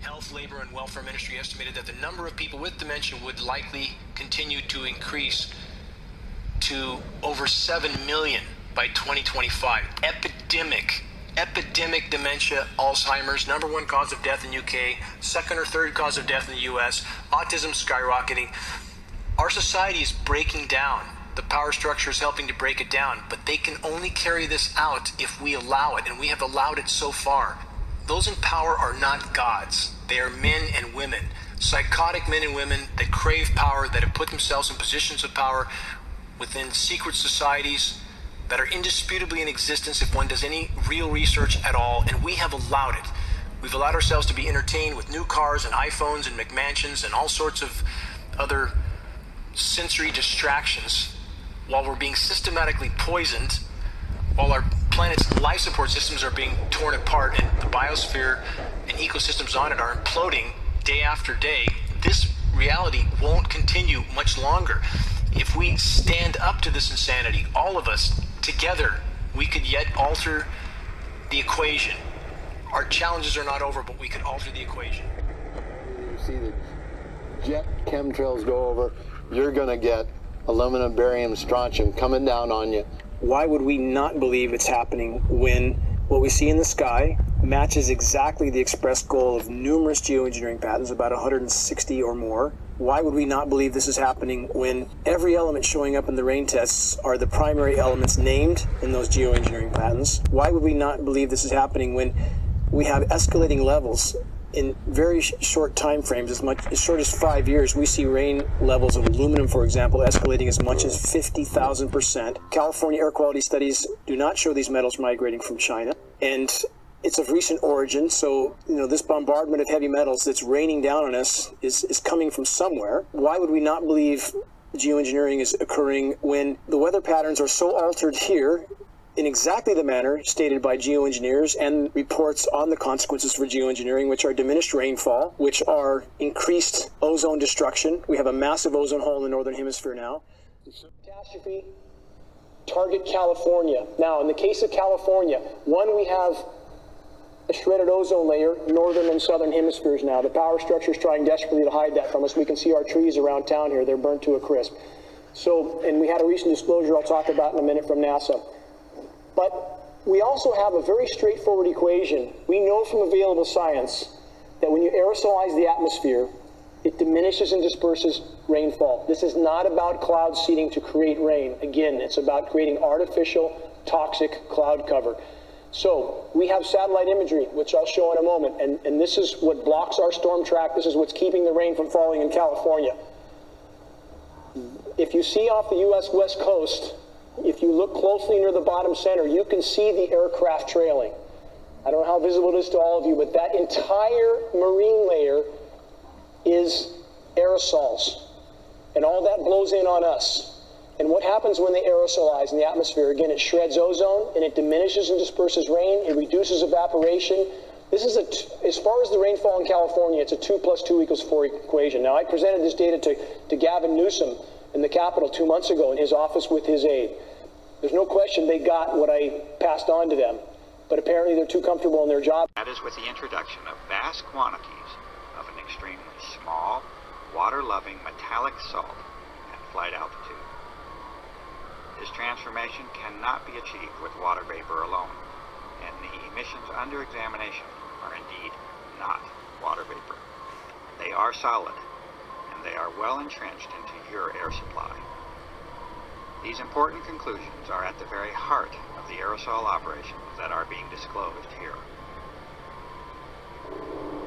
Health, Labor, and Welfare Ministry estimated that the number of people with dementia would likely continue to increase to over 7 million by 2025. Epidemic dementia, Alzheimer's, number one cause of death in UK, second or third cause of death in the US, autism skyrocketing. Our society is breaking down. The power structure is helping to break it down, but they can only carry this out if we allow it, and we have allowed it so far. Those in power are not gods. They are men and women, psychotic men and women that crave power, that have put themselves in positions of power within secret societies that are indisputably in existence if one does any real research at all, and we have allowed it. We've allowed ourselves to be entertained with new cars and iPhones and McMansions and all sorts of other sensory distractions while we're being systematically poisoned, while our planet's life support systems are being torn apart and the biosphere and ecosystems on it are imploding day after day. This reality won't continue much longer. If we stand up to this insanity, all of us together, we could yet alter the equation. Our challenges are not over, but we could alter the equation. You see the jet chemtrails go over, you're going to get aluminum, barium, strontium coming down on you. Why would we not believe it's happening when what we see in the sky matches exactly the express goal of numerous geoengineering patents, about 160 or more? Why would we not believe this is happening when every element showing up in the rain tests are the primary elements named in those geoengineering patents? Why would we not believe this is happening when we have escalating levels in very short time frames, as short as 5 years? We see rain levels of aluminum, for example, escalating as much as 50,000%. California air quality studies do not show these metals migrating from China, and it's of recent origin. So, this bombardment of heavy metals that's raining down on us is coming from somewhere. Why would we not believe geoengineering is occurring when the weather patterns are so altered here in exactly the manner stated by geoengineers and reports on the consequences for geoengineering, which are diminished rainfall, which are increased ozone destruction? We have a massive ozone hole in the northern hemisphere now. Catastrophe, target California. Now, in the case of California, we have a shredded ozone layer, northern and southern hemispheres now. The power structure is trying desperately to hide that from us. We can see our trees around town here. They're burnt to a crisp. So, and we had a recent disclosure I'll talk about in a minute from NASA. But we also have a very straightforward equation. We know from available science that when you aerosolize the atmosphere, it diminishes and disperses rainfall. This is not about cloud seeding to create rain. Again, it's about creating artificial, toxic cloud cover. So we have satellite imagery, which I'll show in a moment, and this is what blocks our storm track. This is what's keeping the rain from falling in California. If you see off the U.S. West Coast, if you look closely near the bottom center, you can see the aircraft trailing. I don't know how visible it is to all of you, but that entire marine layer is aerosols, and all that blows in on us. And what happens when they aerosolize in the atmosphere? Again, it shreds ozone, and it diminishes and disperses rain. It reduces evaporation. This is as far as the rainfall in California, it's a 2 + 2 = 4 equation. Now, I presented this data to Gavin Newsom in the Capitol 2 months ago in his office with his aide. There's no question they got what I passed on to them, but apparently they're too comfortable in their job. That is with the introduction of vast quantities of an extremely small, water-loving metallic salt at flight altitude. This transformation cannot be achieved with water vapor alone, and the emissions under examination are indeed not water vapor. They are solid, and they are well entrenched into your air supply. These important conclusions are at the very heart of the aerosol operations that are being disclosed here.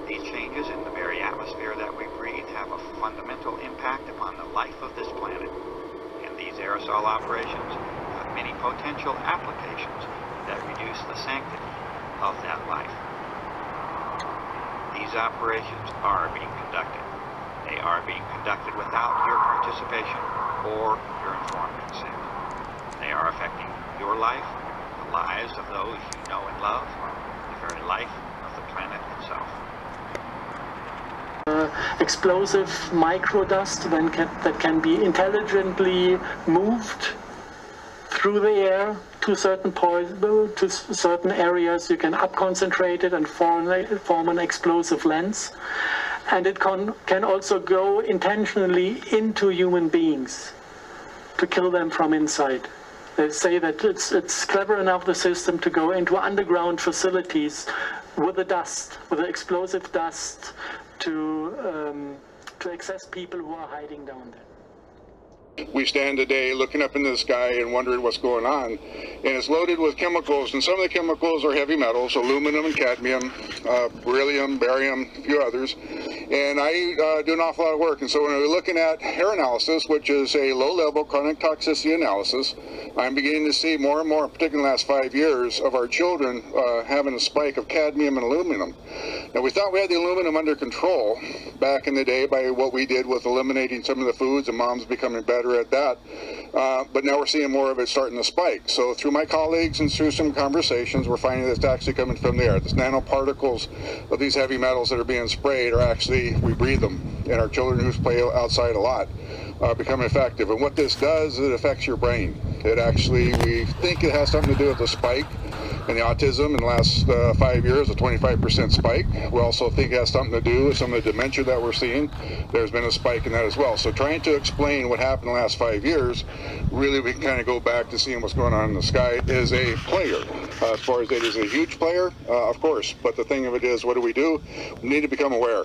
These changes in the very atmosphere that we breathe have a fundamental impact upon the life of this planet. These aerosol operations have many potential applications that reduce the sanctity of that life. These operations are being conducted. They are being conducted without your participation or your informed consent. They are affecting your life, the lives of those you know and love, the very life of the planet itself. Explosive microdust that can be intelligently moved through the air to certain areas. You can up-concentrate it and form an explosive lens. And it can also go intentionally into human beings to kill them from inside. They say that it's clever enough, the system, to go into underground facilities with the explosive dust to access people who are hiding down there. We stand today looking up into the sky and wondering what's going on, and it's loaded with chemicals, and some of the chemicals are heavy metals, aluminum and cadmium, beryllium, barium, a few others, and I do an awful lot of work. And so when we're looking at hair analysis, which is a low-level chronic toxicity analysis, I'm beginning to see more and more, particularly in the last 5 years, of our children having a spike of cadmium and aluminum. Now, we thought we had the aluminum under control back in the day by what we did with eliminating some of the foods, and mom's becoming better at that, but now we're seeing more of it starting to spike. So through my colleagues and through some conversations, we're finding that it's actually coming from the air. These nanoparticles of these heavy metals that are being sprayed are actually, we breathe them, and our children who play outside a lot become effective. And what this does is it affects your brain. It actually, we think it has something to do with the spike in the autism in the last 5 years, a 25% spike. We also think it has something to do with some of the dementia that we're seeing. There's been a spike in that as well. So trying to explain what happened in the last 5 years, really we can kind of go back to seeing what's going on in the sky. Is a player. As far as it is a huge player, of course. But the thing of it is, what do? We need to become aware.